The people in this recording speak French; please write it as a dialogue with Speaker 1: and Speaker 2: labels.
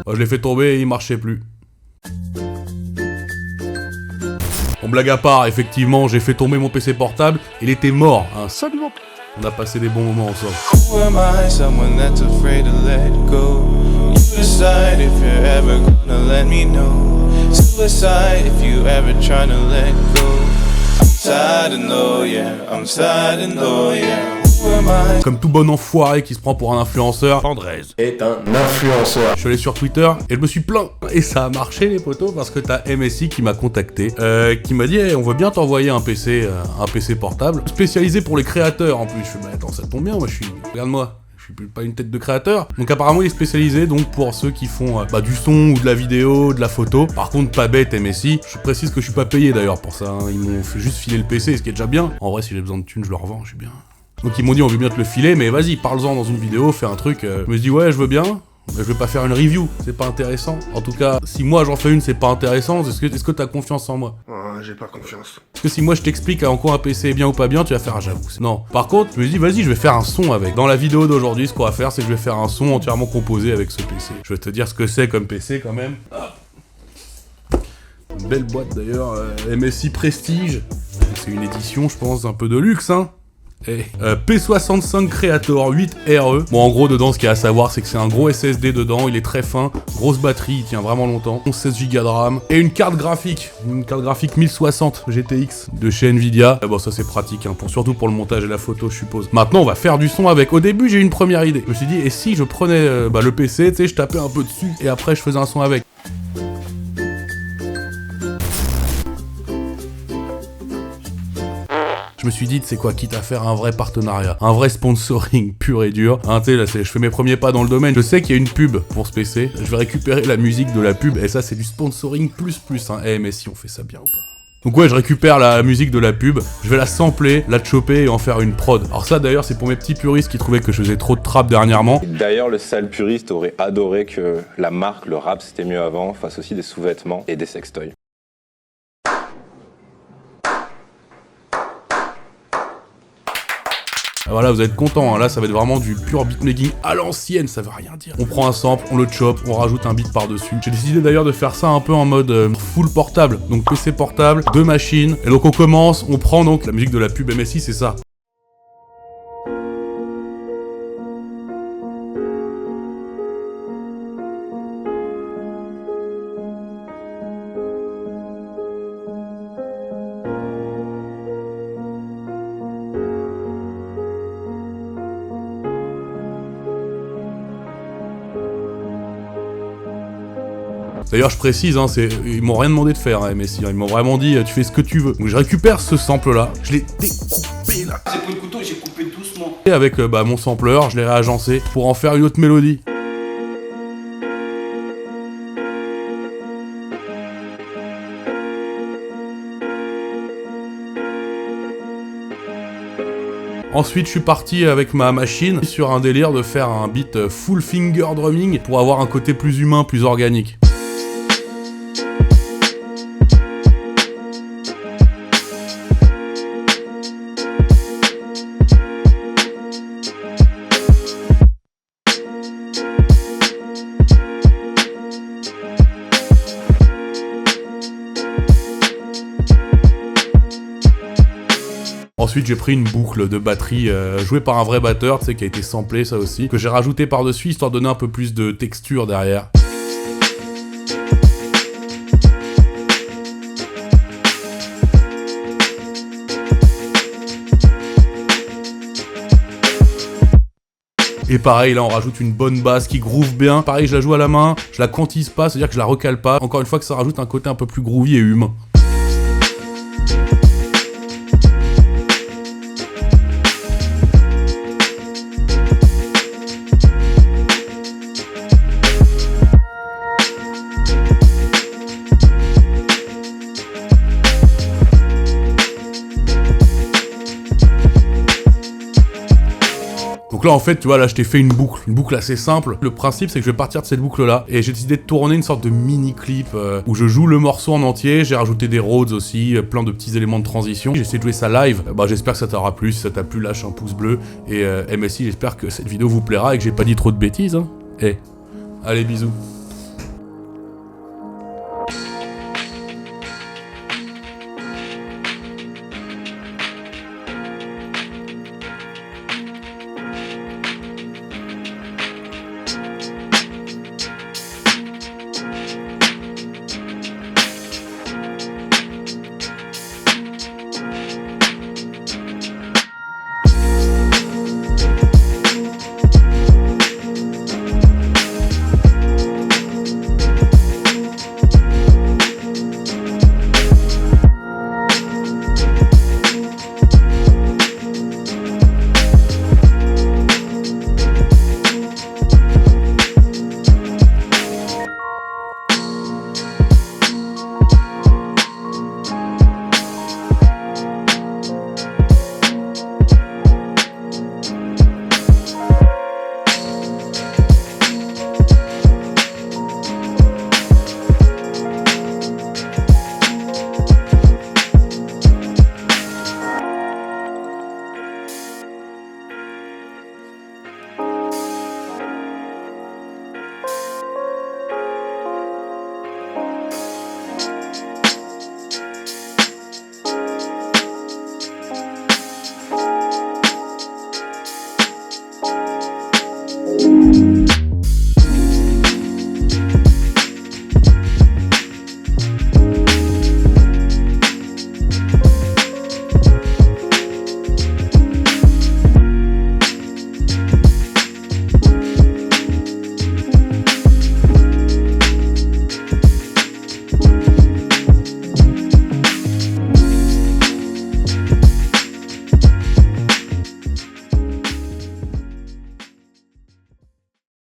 Speaker 1: Je l'ai fait tomber et il marchait plus. Bon, blague à part, effectivement, j'ai fait tomber mon PC portable, il était mort, hein. Salut. On a passé des bons moments ensemble.
Speaker 2: Who am I? Someone that's afraid to let go. You decide if you're ever gonna let me know. Suicide if you ever tryna let go. I'm sad and low, yeah. I'm sad and low, yeah. Who am I?
Speaker 1: Comme tout bon enfoiré qui se prend pour un influenceur, Andrés
Speaker 3: est un influenceur.
Speaker 1: Je suis allé sur Twitter et je me suis plaint. Et ça a marché les potos parce que t'as MSI qui m'a contacté, qui m'a dit hey, on veut bien t'envoyer un PC portable, spécialisé pour les créateurs en plus. Je fais bah attends ça tombe bien, moi je suis... Regarde-moi. Je suis pas une tête de créateur. Donc apparemment il est spécialisé donc pour ceux qui font du son ou de la vidéo, de la photo. Par contre pas bête MSI. Je précise que je suis pas payé d'ailleurs pour ça. Hein. Ils m'ont fait juste filer le PC, ce qui est déjà bien. En vrai si j'ai besoin de thunes je le revends, je suis bien. Donc ils m'ont dit on veut bien te le filer mais vas-y parle-en dans une vidéo, fais un truc. Je me suis dit ouais je veux bien. Je vais pas faire une review, c'est pas intéressant. En tout cas, si moi j'en fais une, c'est pas intéressant. Est-ce que t'as confiance en moi?
Speaker 3: J'ai pas confiance.
Speaker 1: Parce que si moi je t'explique en quoi un PC est bien ou pas bien, tu vas faire j'avoue. Non. Par contre, je me dis vas-y, je vais faire un son avec. Dans la vidéo d'aujourd'hui, ce qu'on va faire, c'est que je vais faire un son entièrement composé avec ce PC. Je vais te dire ce que c'est comme PC quand même. Une belle boîte d'ailleurs, MSI Prestige. C'est une édition, je pense, un peu de luxe, hein. P65 Creator 8RE. Bon en gros dedans ce qu'il y a à savoir c'est que c'est un gros SSD dedans, il est très fin, grosse batterie, il tient vraiment longtemps, 16 Go de RAM et une carte graphique 1060 GTX de chez Nvidia. Bon ça c'est pratique hein, surtout pour le montage et la photo je suppose. Maintenant on va faire du son avec. Au début j'ai eu une première idée, je me suis dit et si je prenais le PC, tu sais je tapais un peu dessus et après je faisais un son avec. Je me suis dit, c'est quoi, quitte à faire un vrai partenariat, un vrai sponsoring pur et dur. Hein, tu sais, là, je fais mes premiers pas dans le domaine. Je sais qu'il y a une pub pour ce PC. Je vais récupérer la musique de la pub. Et ça, c'est du sponsoring plus. Hein. Mais si on fait ça bien ou pas? Donc ouais, je récupère la musique de la pub, je vais la sampler, la choper et en faire une prod. Alors ça d'ailleurs c'est pour mes petits puristes qui trouvaient que je faisais trop de trap dernièrement.
Speaker 4: D'ailleurs le sale puriste aurait adoré que la marque, le rap c'était mieux avant, fasse aussi des sous-vêtements et des sextoys.
Speaker 1: Voilà, vous êtes contents, hein. Là ça va être vraiment du pur beatmaking à l'ancienne, ça veut rien dire. On prend un sample, on le chope, on rajoute un beat par-dessus. J'ai décidé d'ailleurs de faire ça un peu en mode full portable. Donc PC portable, 2 machines. Et donc on commence, on prend donc la musique de la pub MSI, c'est ça. D'ailleurs, je précise, hein, ils m'ont rien demandé de faire, hein, MSI. Ils m'ont vraiment dit, tu fais ce que tu veux. Donc je récupère ce sample-là, je l'ai découpé là.
Speaker 5: J'ai pris le couteau et j'ai coupé doucement.
Speaker 1: Et avec mon sampleur, je l'ai réagencé pour en faire une autre mélodie. Ensuite, je suis parti avec ma machine sur un délire de faire un beat full finger drumming pour avoir un côté plus humain, plus organique. Ensuite j'ai pris une boucle de batterie jouée par un vrai batteur, tu sais, qui a été samplé ça aussi, que j'ai rajouté par-dessus histoire de donner un peu plus de texture derrière. Et pareil, là on rajoute une bonne basse qui groove bien. Pareil, je la joue à la main, je la quantise pas, c'est-à-dire que je la recale pas. Encore une fois que ça rajoute un côté un peu plus groovy et humain. Donc Donc là, en fait, tu vois, là, je t'ai fait une boucle assez simple. Le principe, c'est que je vais partir de cette boucle-là, et j'ai décidé de tourner une sorte de mini-clip où je joue le morceau en entier. J'ai rajouté des Rhodes aussi, plein de petits éléments de transition. J'ai essayé de jouer ça live. Bah, j'espère que ça t'aura plu. Si ça t'a plu, lâche un pouce bleu. Et MSI, j'espère que cette vidéo vous plaira et que j'ai pas dit trop de bêtises. Hein. Allez, bisous.